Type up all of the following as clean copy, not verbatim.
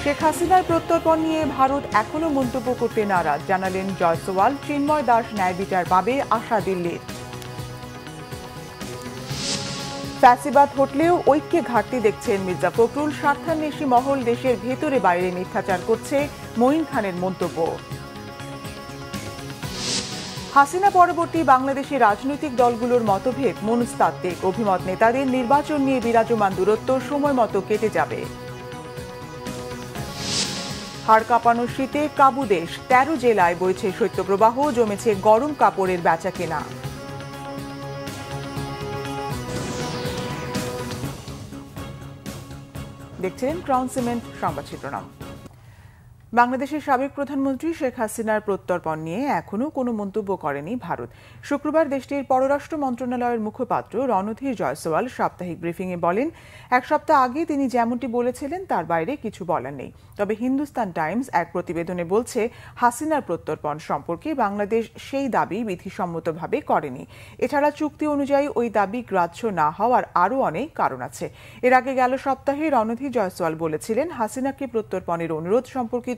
শেখ হাসিনার প্রত্যর্পণ নিয়ে ভারত এখনো মন্তব্য করতে নারাজ, জানালেন জয়সওয়াল। চিন্ময় দাস ন্যায় বিচার পাবে আশা দিল্লির। ফ্যাসিবাদ হটলেও ঐক্যে ঘাটতি দেখছেন মির্জা ফখরুল। স্বার্থান্বেষী মহল দেশের ভেতরে বাইরে মিথ্যাচার করছে, মঈন খানের মন্তব্য। হাসিনা পরবর্তী বাংলাদেশের রাজনৈতিক দলগুলোর মতভেদ মনস্তাত্ত্বিক, অভিমত নেতাদের নির্বাচন নিয়ে বিরাজমান দূরত্ব সময় মতো কেটে যাবে। হাড় কাঁপানো শীতে কাবু দেশ, ১৩ জেলায় বইছে শৈত্যপ্রবাহ, জমেছে গরম কাপড়ের বেচাকেনা। দেখছিলেন ক্রাউন সিমেন্ট সংবাদ শিরোনাম। বাংলাদেশের সাবেক প্রধানমন্ত্রী শেখ হাসিনার প্রত্যর্পণ নিয়ে এখনো কোনো মন্তব্য করেনি ভারত। শুক্রবার দেশটির পররাষ্ট্র মন্ত্রণালয়ের মুখপাত্র রণধীর জয়সওয়াল সাপ্তাহিক ব্রিফিংয়ে বলেন, এক সপ্তাহ আগে তিনি যেমনটি বলেছিলেন তার বাইরে কিছু বলার নেই। তবে হিন্দুস্তান টাইমস এক প্রতিবেদনে বলছে, হাসিনার প্রত্যর্পণ সম্পর্কে বাংলাদেশ সেই দাবি বিধিসম্মতভাবে করেনি। এছাড়া চুক্তি অনুযায়ী ওই দাবি গ্রাহ্য না হওয়ার আরও অনেক কারণ আছে। এর আগে গেল সপ্তাহে রণধীর জয়সওয়াল বলেছিলেন, হাসিনাকে প্রত্যর্পণের অনুরোধ সম্পর্কিত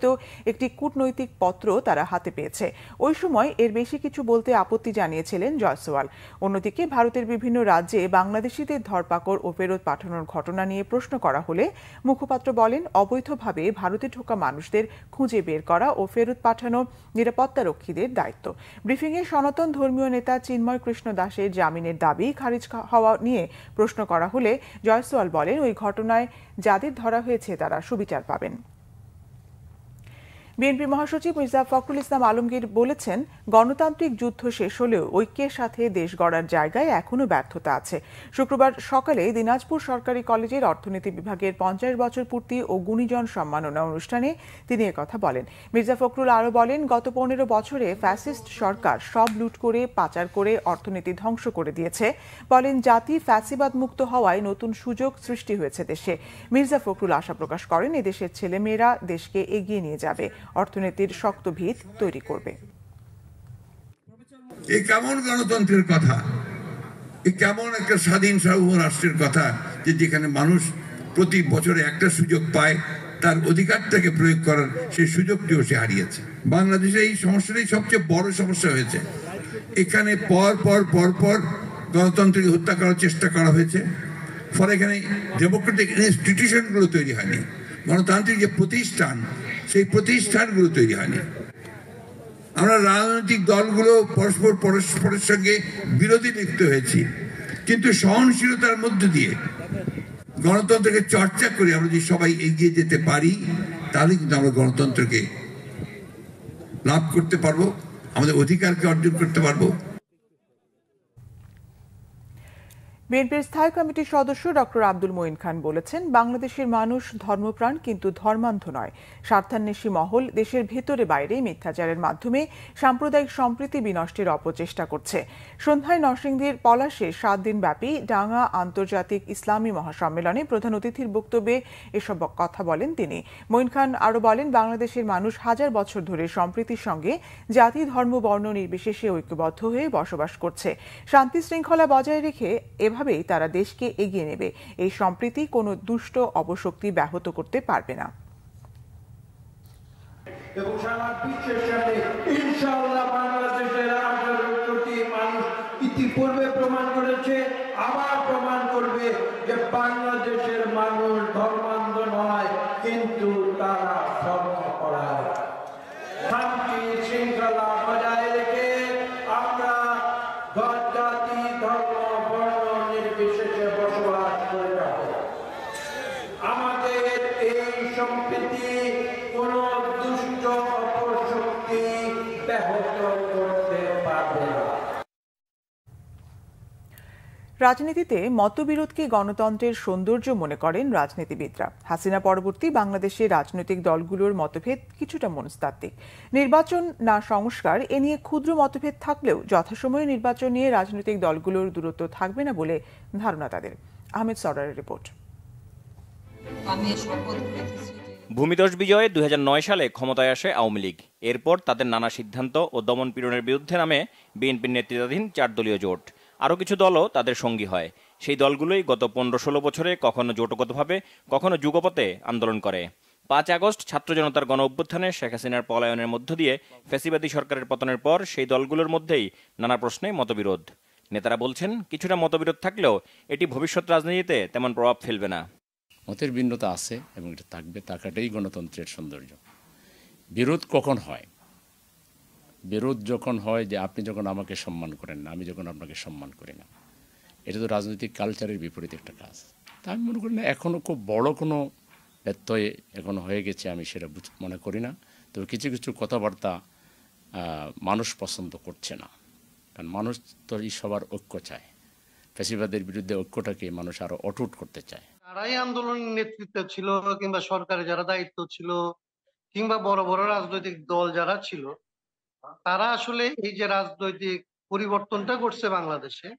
একটি কূটনৈতিক পত্র তারা হাতে পেয়েছে। ওই সময় এর বেশি কিছু বলতে আপত্তি জানিয়েছিলেন জয়সওয়াল। অন্যদিকে ভারতের বিভিন্ন রাজ্যে বাংলাদেশিদের ধরপাকড় ও ফেরত পাঠানোর ঘটনা নিয়ে প্রশ্ন করা হলে মুখপাত্র বলেন, অবৈধভাবে ভারতে ঢোকা মানুষদের খুঁজে বের করা ও ফেরত পাঠানো নিরাপত্তারক্ষীদের দায়িত্ব। ব্রিফিংয়ে সনাতন ধর্মীয় নেতা চিন্ময় কৃষ্ণ দাসের জামিনের দাবি খারিজ হওয়া নিয়ে প্রশ্ন করা হলে জয়সওয়াল বলেন, ওই ঘটনায় যাদের ধরা হয়েছে তারা সুবিচার পাবেন। বিএনপি মহাসচিব মির্জা ফখরুল ইসলাম আলমগীর বলেছেন, গণতান্ত্রিক যুদ্ধ শেষ হলেও ঐক্যের সাথে দেশ গড়ার জায়গায় এখনো ব্যর্থতা আছে। শুক্রবার সকালে দিনাজপুর সরকারি কলেজের অর্থনীতি বিভাগের ৫০ বছর পূর্তি ও গুণীজন সম্মাননা অনুষ্ঠানে তিনি একথা বলেন। মির্জা ফখরুল আরও বলেন, গত ১৫ বছরে ফ্যাসিস্ট সরকার সব লুট করে পাচার করে অর্থনীতি ধ্বংস করে দিয়েছে। বলেন, জাতি ফ্যাসিবাদ মুক্ত হওয়ায় নতুন সুযোগ সৃষ্টি হয়েছে দেশে। মির্জা ফখরুল আশা প্রকাশ করেন, এদেশের ছেলেমেয়েরা দেশকে এগিয়ে নিয়ে যাবে, অর্থনীতির শক্ত ভিত তৈরি করবে। এই কেমন গণতন্ত্রের কথা, এই কেমন একটা স্বাধীন সার্বভৌম রাষ্ট্রের কথা, যে যেখানে মানুষ প্রতি বছরে একটা সুযোগ পায় তার অধিকারটাকে প্রয়োগ করার, সেই সুযোগটিও সে হারিয়েছে। বাংলাদেশে এই সমস্যাটাই সবচেয়ে বড় সমস্যা হয়েছে। এখানে পর পর পর পর গণতন্ত্রকে হত্যা করার চেষ্টা করা হয়েছে। ফলে এখানে ডেমোক্রেটিক ইনস্টিটিউশনগুলো তৈরি হয়নি, গণতান্ত্রিক যে প্রতিষ্ঠান সেই প্রতিষ্ঠানগুলো তৈরি হয়নি। আমরা রাজনৈতিক দলগুলো পরস্পরের সঙ্গে বিরোধী লিপ্ত হয়েছি, কিন্তু সহনশীলতার মধ্য দিয়ে গণতন্ত্রকে চর্চা করে আমরা যদি সবাই এগিয়ে যেতে পারি, তাহলে কিন্তু আমরা গণতন্ত্রকে লাভ করতে পারবো, আমাদের অধিকারকে অর্জন করতে পারবো। বিএনপির স্থায়ী কমিটির সদস্য ডক্টর আব্দুল মঈন খান বলেছেন, বাংলাদেশের মানুষ ধর্মপ্রাণ কিন্তু ধর্মান্ধ নয়। স্বার্থান্বেষী মহল দেশের ভেতরে বাইরে মিথ্যাচারের মাধ্যমে সাম্প্রদায়িক সম্প্রীতি বিনষ্টের অপচেষ্টা করছে। সন্ধ্যায় নরসিংদীর পলাশে ৭ দিনব্যাপী ডাঙ্গা আন্তর্জাতিক ইসলামী মহাসম্মেলনে প্রধান অতিথির বক্তব্যে এসব কথা বলেন তিনি। মঈন খান আরও বলেন, বাংলাদেশের মানুষ হাজার বছর ধরে সম্প্রীতির সঙ্গে জাতি ধর্ম বর্ণ নির্বিশেষে ঐক্যবদ্ধ হয়ে বসবাস করছে। শান্তি শৃঙ্খলা বজায় রেখে এভাবেই তারা দেশকে এগিয়ে নেবে। এই সম্প্রীতি কোনো দুষ্ট অপশক্তি ব্যাহত করতে পারবে না। এবং সারা বিশ্বের সামনে ইনশাআল্লাহ বাংলাদেশের 18 কোটি মানুষ ইতিপূর্বে প্রমাণ করেছে, আবার প্রমাণ করবে যে বাংলাদেশের মানুষ ধর্মান্ধ নয়, কিন্তু তারা ধর্মপরায়ণ। শান্তি শৃঙ্খলা বজায় রেখে আমরা জাতি ধর্ম বর্ণ নির্বিশেষে বসবাস করে যাব। আমাদের এই সম্প্রীতি কোন দুষ্ট অপশক্তি ব্যাহত করতে পারবে না। রাজনীতিতে মতবিরোধকে গণতন্ত্রের সৌন্দর্য মনে করেন রাজনীতিবিদরা। হাসিনা পরবর্তী বাংলাদেশের রাজনৈতিক দলগুলোর মতভেদ কিছুটা মনস্তাত্ত্বিক। নির্বাচন না সংস্কার, এ নিয়ে ক্ষুদ্র মতভেদ থাকলেও যথাসময়ে নির্বাচন নিয়ে রাজনৈতিক দলগুলোর দূরত্ব থাকবে না বলে ধারণা তাদের। আহমেদ সরদারের রিপোর্ট। ভূমিধস বিজয়ে ২০০৯ সালে ক্ষমতায় আসে আওয়ামী লীগ। এরপর তাদের নানা সিদ্ধান্ত ও দমন-পীড়নের বিরুদ্ধে নামে বিএনপির নেতৃত্বাধীন ৪ দলীয় জোট। আরও কিছু দলও তাদের সঙ্গী হয়। সেই দলগুলোই গত ১৫-১৬ বছরে কখনো জোটগতভাবে, কখনো যুগপথে আন্দোলন করে। 5 আগস্ট ছাত্র জনতার গণ অভ্যুত্থানে শেখ হাসিনার পলায়নের মধ্য দিয়ে ফ্যাসিবাদী সরকারের পতনের পর সেই দলগুলোর মধ্যেই নানা প্রশ্নে মতবিরোধ। নেতারা বলছেন, কিছুটা মতবিরোধ থাকলেও এটি ভবিষ্যৎ রাজনীতিতে তেমন প্রভাব ফেলবে না। মতের ভিন্নতা আছে এবং এটা থাকবে, থাকাটাই গণতন্ত্রের সৌন্দর্য। বিরোধ কখন হয়? বিরোধ যখন হয় যে আপনি যখন আমাকে সম্মান করেন না, আমি যখন আপনাকে সম্মান করি না। এটা তো রাজনৈতিক কালচারের বিপরীত একটা কাজ। তা আমি মনে করি না এখনও খুব বড় কোনো ব্যত্যয় এখন হয়ে গেছে, আমি সেটা মনে করি না। তবে কিছু কিছু কথাবার্তা মানুষ পছন্দ করছে না, কারণ মানুষ তো এই সবার ঐক্য চায়। ফ্যাসিবাদের বিরুদ্ধে ঐক্যটাকে মানুষ আরো অটুট করতে চায়। তারাই আন্দোলনের নেতৃত্ব ছিল, কিংবা সরকারে যারা দায়িত্ব ছিল, কিংবা বড় বড় রাজনৈতিক দল যারা ছিল, তারা আসলে এই যে রাজনৈতিক পরিবর্তনটা করছে বাংলাদেশে,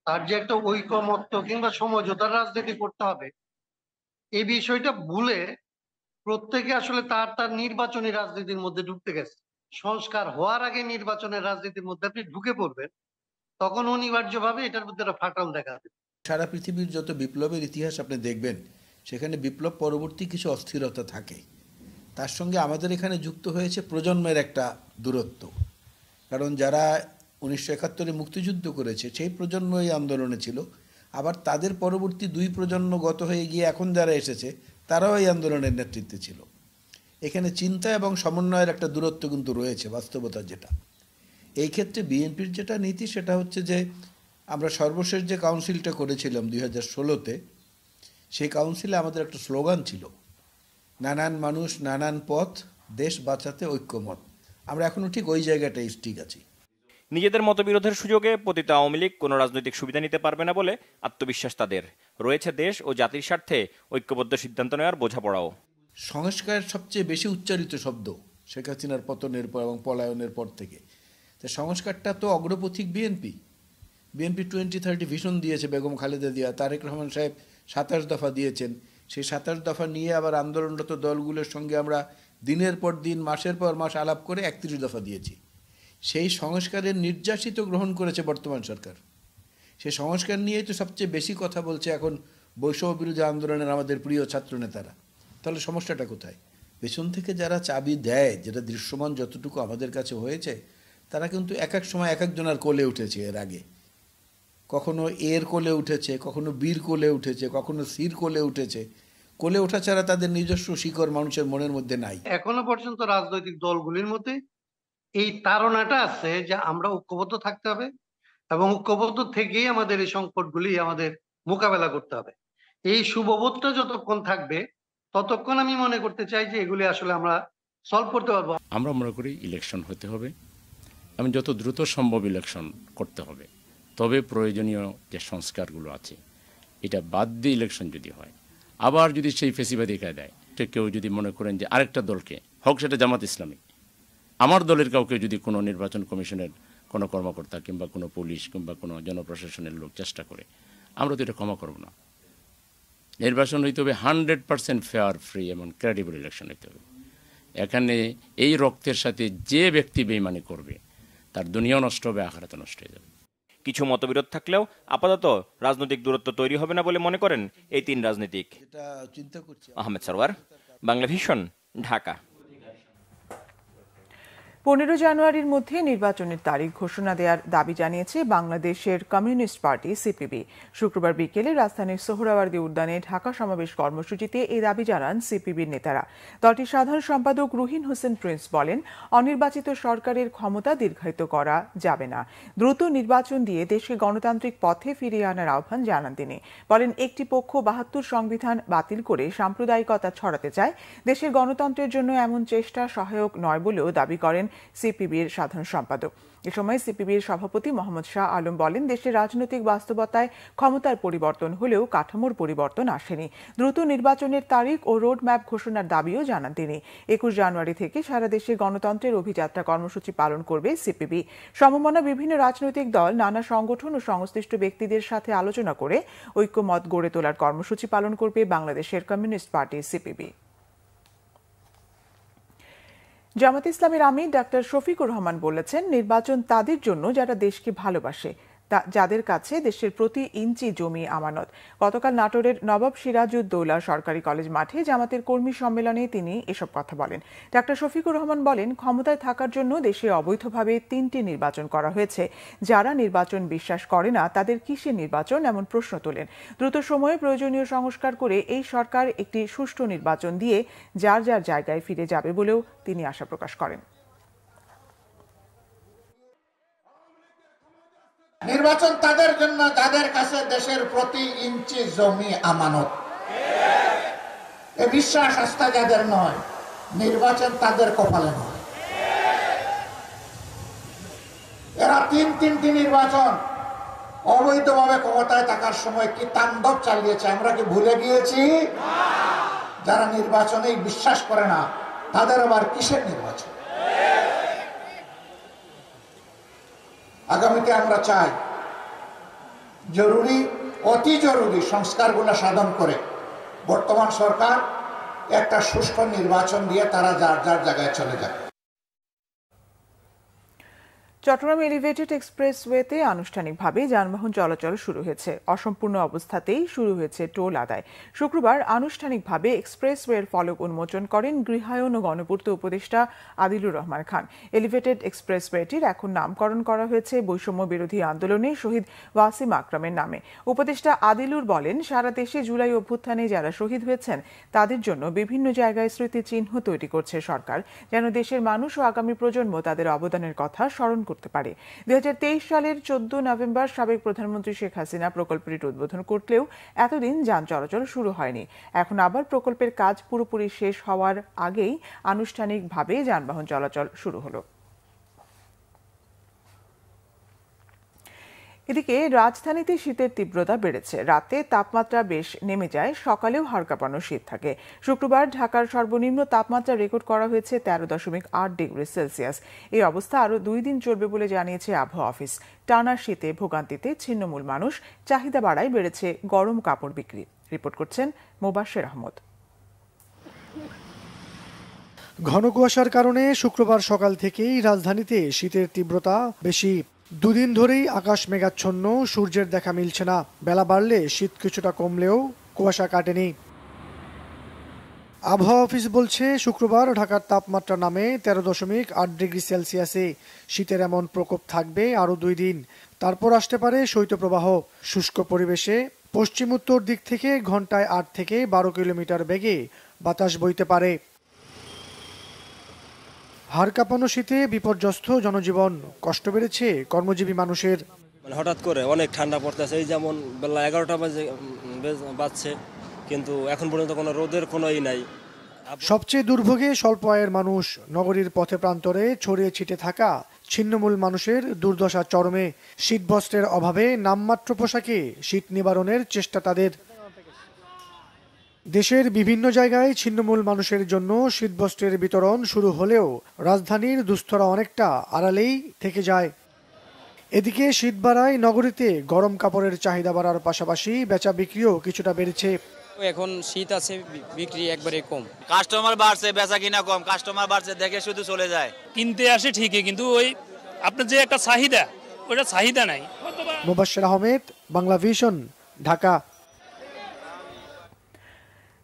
তার যে একটা ঐকমত্য কিংবা সমঝোতার রাজনীতি করতে হবে, এই বিষয়টা ভুলে প্রত্যেকে আসলে তার তার নির্বাচনী রাজনীতির মধ্যে ঢুকতে গেছে। সংস্কার হওয়ার আগে নির্বাচনের রাজনীতির মধ্যে আপনি ঢুকে পড়বেন, তখন অনিবার্যভাবে এটার মধ্যে একটা ফাটল দেখা দেবে। সারা পৃথিবীর যত বিপ্লবের ইতিহাস আপনি দেখবেন, সেখানে বিপ্লব পরবর্তী কিছু অস্থিরতা থাকে। তার সঙ্গে আমাদের এখানে যুক্ত হয়েছে প্রজন্মের একটা দূরত্ব। কারণ যারা 1971-এ মুক্তিযুদ্ধ করেছে সেই প্রজন্ম এই আন্দোলনে ছিল, আবার তাদের পরবর্তী 2 প্রজন্ম গত হয়ে গিয়ে এখন যারা এসেছে তারাও এই আন্দোলনের নেতৃত্বে ছিল। এখানে চিন্তা এবং সমন্বয়ের একটা দূরত্ব কিন্তু রয়েছে, বাস্তবতা যেটা। এই ক্ষেত্রে বিএনপির যেটা নীতি সেটা হচ্ছে যে আমরা সর্বশেষ যে কাউন্সিলটা করেছিলাম 2016-তে, সেই কাউন্সিলে আমাদের একটা স্লোগান ছিল, নানান মানুষ নানান পথ, দেশ বাঁচাতে ঐক্যমত। আমরা এখনো ঠিক ওই জায়গাটাই ঠিক আছি। নিজেদের মতবিরোধের সুযোগে পতিত আওয়ামী লীগ কোনো রাজনৈতিক সুবিধা নিতে পারবে না বলে আত্মবিশ্বাস তাদের। রয়েছে দেশ ও জাতির স্বার্থে ঐক্যবদ্ধ সিদ্ধান্ত নেওয়ার বোঝাপড়াও। সংস্কার সবচেয়ে বেশি উচ্চারিত শব্দ শেখ হাসিনার পতনের পর এবং পলায়নের পর থেকে। তো সংস্কারটা তো অগ্রপথিক বিএনপি 2030 ভিশন দিয়েছে বেগম খালেদা জিয়া, তারেক রহমান সাহেব 27 দফা দিয়েছেন। সেই 27 দফা নিয়ে আবার আন্দোলনরত দলগুলোর সঙ্গে আমরা দিনের পর দিন, মাসের পর মাস আলাপ করে 31 দফা দিয়েছি। সেই সংস্কারের নির্যাসিত গ্রহণ করেছে বর্তমান সরকার। সেই সংস্কার নিয়েই তো সবচেয়ে বেশি কথা বলছে এখন বৈষম্য বিরোধী আন্দোলনের আমাদের প্রিয় ছাত্রনেতারা। তাহলে সমস্যাটা কোথায়? পেছন থেকে যারা চাবি দেয়, যেটা দৃশ্যমান যতটুকু আমাদের কাছে হয়েছে, তারা কিন্তু এক এক সময় এক একজনের কোলে উঠেছে। এর আগে কখনো এর কোলে উঠেছে, কখনো বীর কোলে উঠেছে, কখনো সির কোলে উঠেছে। কোলে ওঠা ছাড়া তাদের নিজস্ব শিকড় মানুষের মনের মধ্যে নাই। এখনো পর্যন্ত রাজনৈতিক দলগুলির মধ্যে এই তাড়নাটা আছে যে আমরা ঐক্যবদ্ধ থাকতে হবে এবং ঐক্যবদ্ধ থেকেই আমাদের এই সংকটগুলি আমাদের মোকাবেলা করতে হবে। এই শুভবোধটা যতক্ষণ থাকবে ততক্ষণ আমি মনে করতে চাই যে এগুলি আসলে আমরা সলভ করতে পারবো। আমরা মনে করি ইলেকশন হতে হবে এবং যত দ্রুত সম্ভব ইলেকশন করতে হবে। তবে প্রয়োজনীয় যে সংস্কারগুলো আছে এটা বাদ দিয়ে ইলেকশন যদি হয়, আবার যদি সেই ফেসিবাদী কায়দায় কেউ যদি মনে করেন যে আরেকটা দলকে, হোক সেটা জামাত ইসলামী, আমার দলের কাউকে যদি কোনো নির্বাচন কমিশনের কোনো কর্মকর্তা কিংবা কোনো পুলিশ কিংবা কোনো জনপ্রশাসনের লোক চেষ্টা করে, আমরা তো এটা ক্ষমা করব না। নির্বাচন হইতে হবে 100% ফেয়ার, ফ্রি এবং ক্রেডিবল ইলেকশন হইতে হবে। এখানে এই রক্তের সাথে যে ব্যক্তি বেইমানি করবে তার দুনিয়াও নষ্ট হবে, আখিরাত নষ্ট হয়ে যাবে। কিছু মতবিরোধ থাকলেও আপাতত রাজনৈতিক দূরত্ব তৈরি হবে না বলে মনে করেন এই 3 রাজনীতিক। আহমেদ সরওয়ার, বাংলা ভিশন, ঢাকা। 15 জানুয়ারির মধ্যে নির্বাচনের তারিখ ঘোষণা দেওয়ার দাবি জানিয়েছে বাংলাদেশের কমিউনিস্ট পার্টি সিপিবি। শুক্রবার বিকেলে রাজধানীর সোহরাওয়ার্দী উদ্যানে ঢাকা সমাবেশ কর্মসূচিতে এই দাবি জানান সিপিবির নেতারা। দলটির সাধারণ সম্পাদক রুহিন হোসেন প্রিন্স বলেন, অনির্বাচিত সরকারের ক্ষমতা দীর্ঘায়িত করা যাবে না। দ্রুত নির্বাচন দিয়ে দেশকে গণতান্ত্রিক পথে ফিরিয়ে আনার আহ্বান জানান তিনি। বলেন, একটি পক্ষ 72 সংবিধান বাতিল করে সাম্প্রদায়িকতা ছড়াতে চায়। দেশের গণতন্ত্রের জন্য এমন চেষ্টা সহায়ক নয় বলেও দাবি করেন সিপিবির সাধারণ সম্পাদক। এ সময় সিপিবির সভাপতি মোহাম্মদ শাহ আলম বলেন, দেশের রাজনৈতিক বাস্তবতায় ক্ষমতার পরিবর্তন হলেও কাঠামোর পরিবর্তন আসেনি। দ্রুত নির্বাচনের তারিখ ও রোড ম্যাপ ঘোষণার দাবিও জানান তিনি। 21 জানুয়ারি থেকে সারা দেশে গণতন্ত্রের অভিযাত্রা কর্মসূচি পালন করবে সিপিবি। সমমনা বিভিন্ন রাজনৈতিক দল, নানা সংগঠন ও সংশ্লিষ্ট ব্যক্তিদের সাথে আলোচনা করে ঐক্যমত গড়ে তোলার কর্মসূচি পালন করবে বাংলাদেশের কমিউনিস্ট পার্টি সিপিবি। জামাত ইসলামের আমির ডাক্তার শফিকুর রহমান বলেছেন, নির্বাচন তাদের জন্য যারা দেশকে ভালোবাসে। যাদের কাছে দেশের প্রতি ইঞ্চি জমি আমানত। গতকাল নাটোরের নবাব সিরাজউদ্দৌলা সরকারি কলেজ মাঠে জামাতের কর্মী সম্মেলনে তিনি এসব কথা বলেন। ডাক্তার শফিকুর রহমান বলেন, ক্ষমতায় থাকার জন্য দেশে অবৈধভাবে 3টি নির্বাচন করা হয়েছে। যারা নির্বাচন বিশ্বাস করে না তাদের কিসের নির্বাচন, এমন প্রশ্ন তোলেন। দ্রুত সময়ে প্রয়োজনীয় সংস্কার করে এই সরকার একটি সুষ্ঠু নির্বাচন দিয়ে যার যার জায়গায় ফিরে যাবে বলেও তিনি আশা প্রকাশ করেন। নির্বাচন তাদের জন্য যাদের কাছে দেশের প্রতি ইঞ্চি জমি আমানত। এই বিশ্বাস আস্থা যাদের নয়, নির্বাচন তাদের কপালে নয়। এরা তিনটি নির্বাচন অবৈধভাবে ক্ষমতায় থাকার সময় কি তাণ্ডব চালিয়েছে, আমরা কি ভুলে গিয়েছি? যারা নির্বাচনেই বিশ্বাস করে না তাদের আবার কিসের নির্বাচন? আগামীতে আমরা চাই অতি জরুরি সংস্কারগুলো সাধন করে বর্তমান সরকার একটা সুষ্ঠু নির্বাচন দিয়ে তারা যার যার জায়গায় চলে যায়। চট্টগ্রাম এলিভেটেড এক্সপ্রেসওয়েতে আনুষ্ঠানিকভাবে যানবাহন চলাচল শুরু হয়েছে। অসম্পূর্ণ অবস্থাতেই শুরু হয়েছে টোল আদায়। শুক্রবার আনুষ্ঠানিকভাবে এক্সপ্রেসওয়ের ফলক উন্মোচন করেন গৃহায়ন ও গণপূর্ত উপদেষ্টা আদিলুর রহমান খান। এলিভেটেড এক্সপ্রেসওয়েটির এখন নামকরণ করা হয়েছে বৈষম্য বিরোধী আন্দোলনে শহীদ ওয়াসিম আকরামের নামে। উপদেষ্টা আদিলুর বলেন, সারা দেশে জুলাই অভ্যুত্থানে যারা শহীদ হয়েছেন তাদের জন্য বিভিন্ন জায়গায় স্মৃতিচিহ্ন তৈরি করছে সরকার, যেন দেশের মানুষ ও আগামী প্রজন্ম তাদের অবদানের কথা স্মরণ করতে পারে। 2023 সালের 14 নভেম্বর সাবেক প্রধানমন্ত্রী শেখ হাসিনা প্রকল্পটি উদ্বোধন করলেও এতদিন যান চলাচল শুরু হয়নি। এখন আবার প্রকল্পের কাজ পুরোপুরি শেষ হওয়ার আগেই আনুষ্ঠানিকভাবে যানবাহন চলাচল শুরু হলো। এদিকে রাজধানীতে শীতের তীব্রতা বেড়েছে। রাতে তাপমাত্রা বেশ নেমে যায়, সকালেও হাড় কাঁপানো শীত থাকে। শুক্রবার ঢাকার সর্বনিম্ন তাপমাত্রা রেকর্ড করা হয়েছে 13.8 ডিগ্রি সেলসিয়াস। এই অবস্থা আরও 2 দিন চলবে বলে জানিয়েছে আবহাওয়া অফিস। টানা শীতে ভোগান্তিতে ছিন্নমূল মানুষ, চাহিদা বাড়ায় বেড়েছে গরম কাপড় বিক্রি। রিপোর্ট করছেন মোবাশ্বের আহমদ। ঘন কুয়াশার কারণে শুক্রবার সকাল থেকেই রাজধানীতে শীতের তীব্রতা বেশি। 2 দিন ধরেই আকাশ মেঘাচ্ছন্ন, সূর্যের দেখা মিলছে না। বেলা বাড়লে শীত কিছুটা কমলেও কুয়াশা কাটেনি। আবহাওয়া অফিস বলছে, শুক্রবার ঢাকার তাপমাত্রা নামে 13.8 ডিগ্রি সেলসিয়াসে। শীতের এমন প্রকোপ থাকবে আরও 2 দিন। তারপর আসতে পারে শৈত্যপ্রবাহ। শুষ্ক পরিবেশে পশ্চিম উত্তর দিক থেকে ঘন্টায় 8 থেকে 12 কিলোমিটার বেগে বাতাস বইতে পারে। হাড় কাঁপানো শীতে বিপর্যস্ত জনজীবন, কষ্ট বেড়েছে কর্মজীবী মানুষের। হঠাৎ করে অনেক ঠান্ডা পড়তেছে, এই যেমন বেলা 11টা বাজছে, কিন্তু এখন পর্যন্ত কোনো রোদের কোনো নাই। সবচেয়ে দুর্ভোগে স্বল্প আয়ের মানুষ। নগরীর পথে প্রান্তরে ছড়িয়ে ছিটে থাকা ছিন্নমূল মানুষের দুর্দশা চরমে। শীতবস্ত্রের অভাবে নামমাত্র পোশাকে শীত নিবারণের চেষ্টা তাদের। দেশের বিভিন্ন জায়গায় ছিন্নমূল মানুষের জন্য শীতবস্ত্রের বিতরণ শুরু হলেও রাজধানীর দুস্থরা অনেকটা আড়ালেই থেকে যায়। এদিকে শীত বাড়ায় নগরীতে গরম কাপড়ের চাহিদা বাড়ার পাশাপাশি বেচা বিক্রিও কিছুটা বেড়েছে। এখন শীত আছে, বিক্রি একবারে কম। কাস্টমার বাড়ছে, বেচা কিনা কম। কাস্টমার বাড়ছে দেখে শুধু চলে যায়। কিনতে আসে ঠিকই, কিন্তু ওই আপনার যে একটা চাহিদা, ওটা চাহিদা নাই। মোবাশ্বের আহমেদ, বাংলা ভিশন, ঢাকা।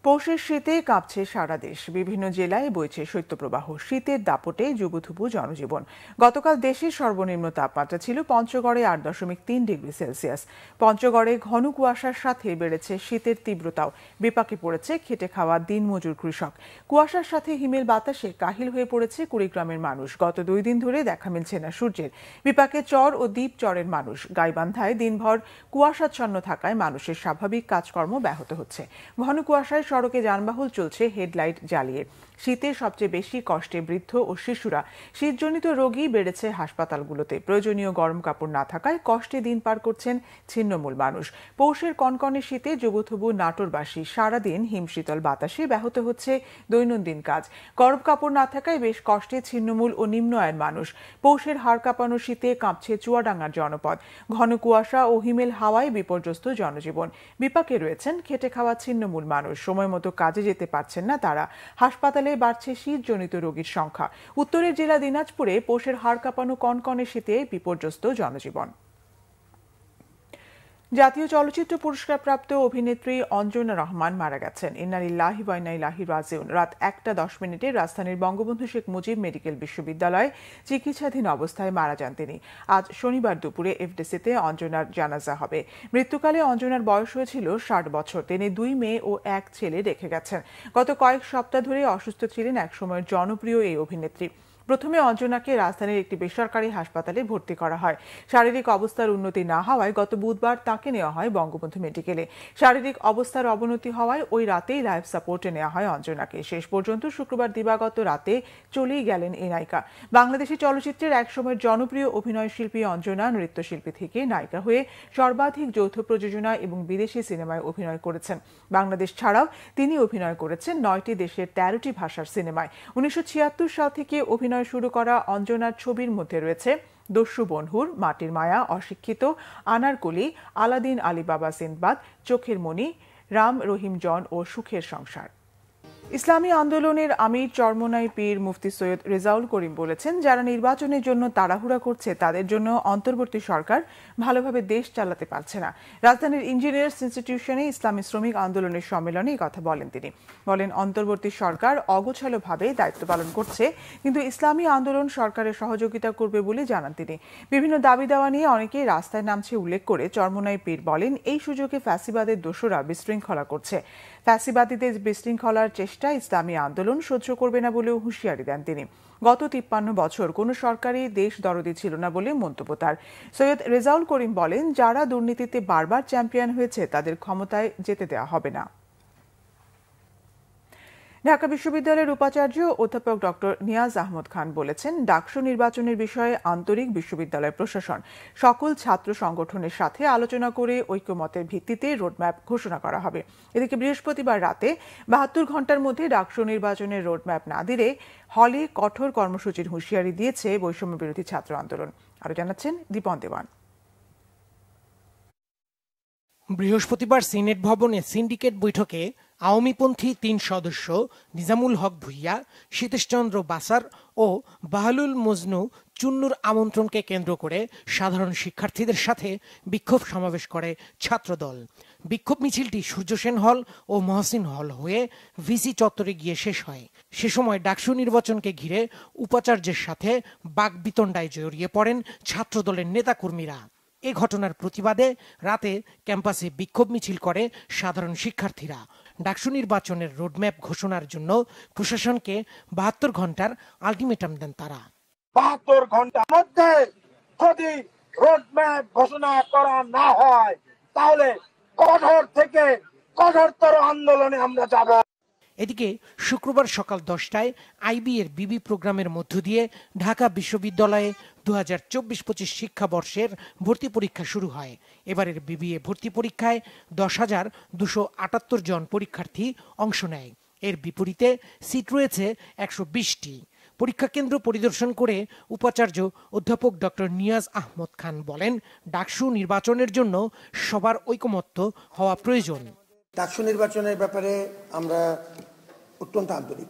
পৌষের শীতে কাঁপছে সারা দেশ। বিভিন্ন জেলায় বইছে শৈত্যপ্রবাহ। শীতের দাপটে জুবুথুবু জনজীবন। গতকাল দেশের সর্বনিম্ন তাপমাত্রা ছিল পঞ্চগড়ে 8.3 ডিগ্রি সেলসিয়াস। পঞ্চগড়ে ঘন কুয়াশার সাথে বেড়েছে শীতের তীব্রতাও। বিপাকে পড়েছে খেটে খাওয়া দিনমজুর কৃষক। কুয়াশার সাথে হিমেল বাতাসে কাহিল হয়ে পড়েছে কুড়িগ্রামের মানুষ। গত 2 দিন ধরে দেখা মিলছে না সূর্যের। বিপাকে চর ও দ্বীপ চরের মানুষ। গাইবান্ধায় দিনভর কুয়াশাচ্ছন্ন থাকায় মানুষের স্বাভাবিক কাজকর্ম ব্যাহত হচ্ছে। ঘন কুয়াশায় সড়কে যানবাহন চলছে হেডলাইট জ্বালিয়ে। শীতে সবচেয়ে বেশি কষ্টে বৃদ্ধ ও শিশুরা। শীতজনিত রোগী বেড়েছে হাসপাতালগুলোতে। প্রয়োজনীয় গরম কাপড় না থাকায় কষ্টে দিন পার করছেন ছিন্নমূল মানুষ। পৌষের কনকনে শীতে জুবুথুবু নাটোরবাসী। সারাদিন হিমশীতল বাতাসে ব্যাহত হচ্ছে দৈনন্দিন কাজ। গরম কাপড় না থাকায় বেশ কষ্টে ছিন্নমূল ও নিম্ন আয়ের মানুষ। পৌষের হাড় কাঁপানো শীতে কাঁপছে চুয়াডাঙ্গার জনপদ। ঘন কুয়াশা ও হিমেল হাওয়ায় বিপর্যস্ত জনজীবন। বিপাকে রয়েছেন খেটে খাওয়া ছিন্নমূল মানুষ। সময় মতো কাজে যেতে পারছেন না তারা। হাসপাতালে বাড়ছে শীতজনিত রোগীর সংখ্যা। উত্তরের জেলা দিনাজপুরে পৌষের হাড় কাঁপানো কনকনে শীতে বিপর্যস্ত জনজীবন। জাতীয় চলচ্চিত্র পুরস্কারপ্রাপ্ত অভিনেত্রী অঞ্জনা রহমান মারা গেছেন। ইন্নালিল্লাহি ওয়া ইন্না ইলাইহি রাজিউন। রাত 1:10 রাজধানীর বঙ্গবন্ধু শেখ মুজিব মেডিকেল বিশ্ববিদ্যালয়ে চিকিৎসাধীন অবস্থায় মারা যান তিনি। আজ শনিবার দুপুরে এফডিসিতে অঞ্জনার জানাজা হবে। মৃত্যুকালে অঞ্জনার বয়স হয়েছিল 60 বছর। তিনি 2 মেয়ে ও 1 ছেলে রেখে গেছেন। গত কয়েক সপ্তাহ ধরে অসুস্থ ছিলেন একসময়ের জনপ্রিয় এই অভিনেত্রী। প্রথমে অঞ্জনাকে রাজধানীর একটি বেসরকারি হাসপাতালে ভর্তি করা হয়। শারীরিক অবস্থার উন্নতি না হওয়ায় গত বুধবার তাকে নেওয়া হয় বঙ্গবন্ধু মেডিকেলে। শারীরিক অবস্থার অবনতি হওয়ায় ওই রাতেই লাইফ সাপোর্টে নেওয়া হয় অঞ্জনাকে। শেষ পর্যন্ত শুক্রবার দিবাগত রাতে চলেই গেলেন এই নায়িকা। বাংলাদেশি চলচ্চিত্রের একসময়ের জনপ্রিয় অভিনয় শিল্পী অঞ্জনা নৃত্যশিল্পী থেকে নায়িকা হয়ে সর্বাধিক যৌথ প্রযোজনা এবং বিদেশি সিনেমায় অভিনয় করেছেন। বাংলাদেশ ছাড়াও তিনি অভিনয় করেছেন 9টি দেশের 13টি ভাষার সিনেমায়। 1976 সাল থেকে অভিনয় শুরু করা অঞ্জনার ছবির মধ্যে রয়েছে দস্যু বনহুর, মাটির মায়া, অশিক্ষিত, আনারকলি, আলাদিন, আলিবাবা সিন্দবাদ, চোখের মণি, রাম রহিম জন ও সুখের সংসার। ইসলামী আন্দোলনের আমির চরমোনাই পীর মুফতি সৈয়দ রেজাউল করিম বলেছেন, যারা নির্বাচনের জন্য তাড়াহুড়া করছে তাদের জন্য অন্তর্বর্তী সরকার ভালোভাবে দেশ চালাতে পারছে না। রাজধানীর ইঞ্জিনিয়ার্স ইনস্টিটিউশনে ইসলামী শ্রমিক আন্দোলনের সম্মেলনে এই কথা বলেন তিনি। বলেন, অন্তর্বর্তী সরকার অগোছালোভাবে দায়িত্ব পালন করছে, কিন্তু ইসলামী আন্দোলন সরকারের সহযোগিতা করবে বলে জানান তিনি। বিভিন্ন দাবি দেওয়া নিয়ে অনেকেই রাস্তায় নামছে উল্লেখ করে চরমোনাই পীর বলেন, এই সুযোগে ফ্যাসিবাদের দোসররা বিশৃঙ্খলা করছে। ফ্যাসিবাদীদের বিশৃঙ্খলার চেষ্টা ইসলামী আন্দোলন সহ্য করবে না বলেও হুঁশিয়ারি দেন তিনি। গত 53 বছর কোনো সরকারই দেশ দরদি ছিল না বলে মন্তব্য তার। সৈয়দ রেজাউল করিম বলেন, যারা দুর্নীতিতে বারবার চ্যাম্পিয়ন হয়েছে তাদের ক্ষমতায় যেতে দেওয়া হবে না। ঢাকা বিশ্ববিদ্যালয়ের উপাচার্য অধ্যাপক ডক্টর নিয়াজ আহমদ খান বলেছেন, ডাকসু নির্বাচনের বিষয়ে আন্তরিক বিশ্ববিদ্যালয় প্রশাসন সকল ছাত্র সংগঠনের সাথে আলোচনা করে ঐক্যমতের ভিত্তিতে রোডম্যাপ ঘোষণা করা হবে। এদিকে বৃহস্পতিবার রাতে 72 ঘণ্টার মধ্যে ডাকসু নির্বাচনের রোডম্যাপ না দিলে হলে কঠোর কর্মসূচির হুঁশিয়ারি দিয়েছে বৈষম্য বিরোধী ছাত্র আন্দোলন। আরো জানাচ্ছেন দীপন দেওয়ান। বৃহস্পতিবার সিনেট ভবনে সিন্ডিকেট বৈঠকে আওয়ামীপন্থী 3 সদস্য নিজামুল হক ভুইয়া, সীতেশচন্দ্র বাসার ও বাহালুল মজনু চুন্নুর আমন্ত্রণকে কেন্দ্র করে সাধারণ শিক্ষার্থীদের সাথে বিক্ষোভ সমাবেশ করে ছাত্রদল। বিক্ষোভ মিছিলটি সূর্যসেন হল ও মহসিন হল হয়ে ভিসি চত্বরে গিয়ে শেষ হয়। সে সময় ডাকসু নির্বাচনকে ঘিরে উপাচার্যের সাথে বাকবিতণ্ডায় জড়িয়ে পড়েন ছাত্রদলের নেতাকর্মীরা। এ ঘটনার প্রতিবাদে রাতে ক্যাম্পাসে বিক্ষোভ মিছিল করে সাধারণ শিক্ষার্থীরা। ডাকসু নির্বাচনের রোডম্যাপ ঘোষণার জন্য প্রশাসনকে 72 ঘন্টার আলটিমেটাম দেন তারা। 72 ঘন্টার মধ্যে যদি রোডম্যাপ ঘোষণা করা না হয় তাহলে কঠোর থেকে কঠোরতর আন্দোলনে আমরা যাব। এদিকে শুক্রবার সকাল 10টায় আইবি এর বিবি প্রোগ্রামের মধ্য দিয়ে ঢাকা বিশ্ববিদ্যালয়ে 2024-25 শিক্ষাবর্ষের ভর্তি পরীক্ষা শুরু হয়। এবারের বিবিএ ভর্তি পরীক্ষায় 10,278 জন পরীক্ষার্থী অংশ নেয়। এর বিপরীতে সিট রয়েছে 120টি। পরীক্ষা কেন্দ্র পরিদর্শন করে উপাচার্য অধ্যাপক ডক্টর নিয়াজ আহমদ খান বলেন, ডাকসু নির্বাচনের জন্য সবার ঐকমত্য হওয়া প্রয়োজন। ডাকসু নির্বাচনের ব্যাপারে আমরা অত্যন্ত আন্তরিক,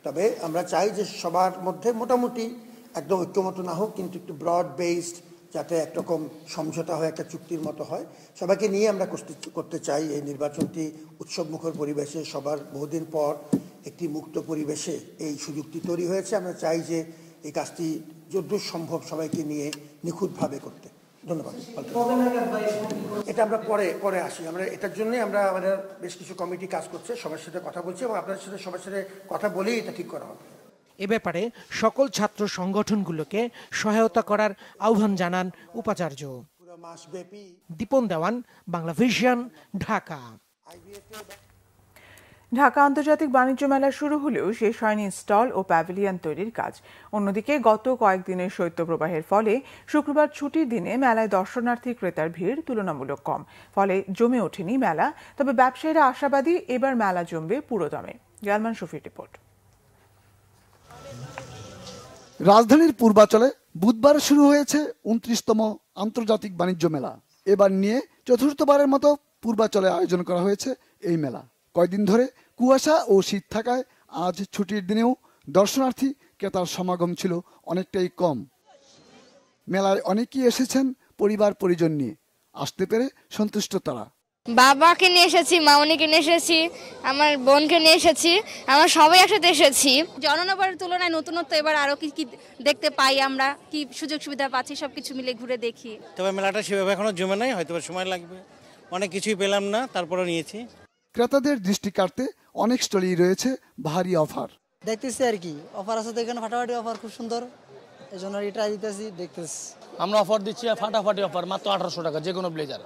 তবে আমরা চাই যে সবার মধ্যে মোটামুটি একদম ঐক্যমত না হোক, কিন্তু একটু ব্রড বেসড, যাতে একরকম সমঝোতা হয়, একটা চুক্তির মতো হয়। সবাইকে নিয়ে আমরা করতে চাই এই নির্বাচনটি উৎসবমুখর পরিবেশে, সবার বহুদিন পর একটি মুক্ত পরিবেশে এই সুযোগটি তৈরি হয়েছে। আমরা চাই যে এই কাজটি যতদূর সম্ভব সবাইকে নিয়ে নিখুঁতভাবে করতে। ধন্যবাদ। এটা আমরা পরে আসি। আমরা এটার জন্যই আমরা আমাদের বেশ কিছু কমিটি কাজ করছে, সবার সাথে কথা বলছি এবং আপনাদের সাথে সবার সাথে কথা বলেই এটা ঠিক করা হবে। এ ব্যাপারে সকল ছাত্র সংগঠনগুলোকে সহায়তা করার আহ্বান জানান উপাচার্য। দীপন দেওয়ান, বাংলা ভিশন, ঢাকা। ঢাকা আন্তর্জাতিক বাণিজ্য মেলা শুরু হলেও শেষ হয়নি স্টল ও প্যাভিলিয়ন তৈরির কাজ। অন্যদিকে গত কয়েকদিনের শৈত্যপ্রবাহের ফলে শুক্রবার ছুটির দিনে মেলায় দর্শনার্থী ক্রেতার ভিড় তুলনামূলক কম, ফলে জমে ওঠেনি মেলা। তবে ব্যবসায়ীরা আশাবাদী এবার মেলা জমবে পুরোদমে। গ্যালমান শফির রিপোর্ট। রাজধানীর পূর্বাচলে বুধবার শুরু হয়েছে 29তম আন্তর্জাতিক বাণিজ্য মেলা। এবার নিয়ে চতুর্থবারের মতো পূর্বাচলে আয়োজন করা হয়েছে এই মেলা। কয়েকদিন ধরে কুয়াশা ও শীত থাকায় আজ ছুটির দিনেও দর্শনার্থী ক্রেতার সমাগম ছিল অনেকটাই কম। মেলায় অনেকেই এসেছেন পরিবার পরিজন নিয়ে, আসতে পেরে সন্তুষ্ট তারা। বাবাকে নিয়ে এসেছি, মামনিকে নিয়ে এসেছি, আমার বোনকে নিয়ে এসেছি, আমরা সবাই একসাথে এসেছি। জননগরের তুলনায় নতুনত্ব এবার আরো কি কি দেখতে পাই, আমরা কি সুযোগ সুবিধা পাচ্ছি সবকিছু মিলে ঘুরে দেখি। তবে মেলাটা সেভাবে এখনো জমে নাই, হয়তো সময় লাগবে, অনেক কিছুই পেলাম না, তারপরে নিয়েছি। ক্রেতাদের দৃষ্টি কাড়তে অনেক স্টলেই রয়েছে ভারী অফার। দেখতেছি আর কি অফার আছে, এখানে ফাটাফাটি অফার খুব সুন্দর, এই জন্য ট্রাই দিতেছি, দেখতেছি। আমরা অফার দিচ্ছি ফাটাফাটি অফার, মাত্র 1800 টাকা যে কোনো ব্লেজার।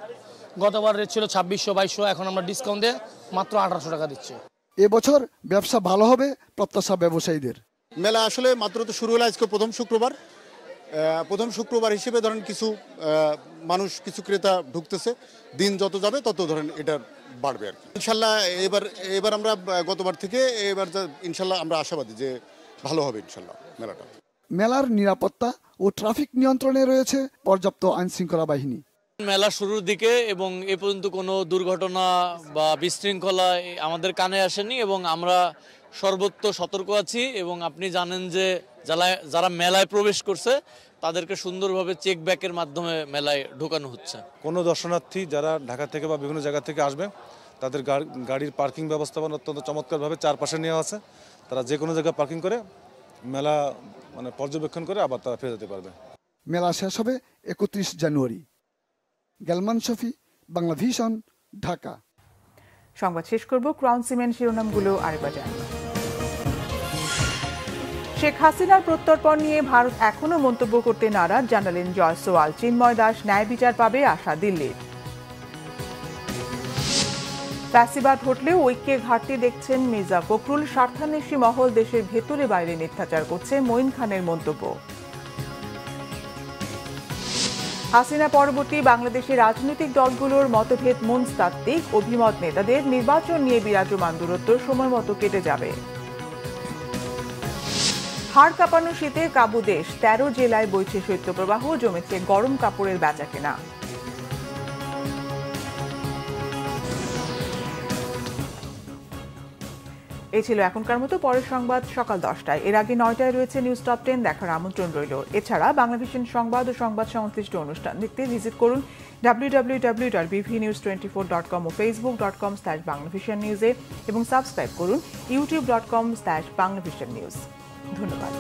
গতবার রেট ছিল 2600-2200, এখন আমরা ডিসকাউন্ট দিয়ে মাত্র 1800 টাকা দিচ্ছি। এবছর ব্যবসা ভালো হবে প্রত্যাশা ব্যবসায়ীদের। মেলা আসলে মাত্র তো শুরু হলো, আজকে প্রথম শুক্রবার হিসেবে ধরেন কিছু মানুষ, কিছু ক্রেতা ঢুকতেছে, দিন যত যাবে তত ধরেন এটা বাড়বে আর কি। ইনশাল্লাহ এবার আমরা গতবার থেকে এবার ইনশাল্লাহ আমরা আশাবাদী যে ভালো হবে ইনশাল্লাহ মেলাটা। মেলার নিরাপত্তা ও ট্রাফিক নিয়ন্ত্রণে রয়েছে পর্যাপ্ত আইনশৃঙ্খলা বাহিনী। মেলা শুরুর দিকে এবং এ পর্যন্ত কোনো দুর্ঘটনা বা বিশৃঙ্খলা আমাদের কানে আসেনি এবং আমরা সর্বত্র সতর্ক আছি। এবং আপনি জানেন যে যারা মেলায় প্রবেশ করছে তাদেরকে সুন্দরভাবে চেক ব্যাকের মাধ্যমে মেলায় ঢোকানো হচ্ছে। কোনো দর্শনার্থী যারা ঢাকা থেকে বা বিভিন্ন জায়গা থেকে আসবে তাদের গাড়ির পার্কিং ব্যবস্থাপনা অত্যন্ত চমৎকারভাবে চারপাশে নেওয়া আছে। তারা যে কোনো জায়গায় পার্কিং করে মেলা পর্যবেক্ষণ করে আবার তারা ফিরে যেতে পারবে। মেলা শেষ হবে 31 জানুয়ারি। গেলমান শফি, বাংলা ভিশন, ঢাকা। সংবাদ শেষ করব ক্রাউন সিমেন্ট শিরোনামগুলো আরেকবার জানাবো। শেখ হাসিনার প্রত্যর্পণ নিয়ে ভারত এখনো মন্তব্য করতে নারাজ, জানালেন জয়সওয়াল। চিন্ময় দাস ন্যায় বিচার পাবে আশা দিল্লির। ফ্যাসিবাদ হটলেও ঐক্যের ঘাটতি দেখছেন মির্জা ফখরুল। স্বার্থান্বেষী মহল দেশের ভেতরে বাইরে মিথ্যাচার করছে, মঈন খানের মন্তব্য। হাসিনা পরবর্তী বাংলাদেশের রাজনৈতিক দলগুলোর মতভেদ মনস্তাত্ত্বিক, অভিমত নেতাদের নির্বাচন নিয়ে বিরাজমান দূরত্ব সময় মতো কেটে যাবে। হাড় কাঁপানো শীতে কাবু দেশ, 13 জেলায় বইছে শৈত্যপ্রবাহ, জমেছে গরম কাপড়ের বেচাকেনা। এই ছিল এখনকার মতো। পরের সংবাদ সকাল 10টায়, এর আগে 9টায় রয়েছে নিউজ টপ 10 দেখার আমন্ত্রণ রইল। এছাড়া বাংলাভিশন সংবাদ ও সংবাদ সংশ্লিষ্ট অনুষ্ঠান দেখতে ভিজিট করুন www.bvnews24.com ও facebook.com/banglavisionnews এবং সাবস্ক্রাইব করুন youtube.com/banglavisionnews। ধন্যবাদ।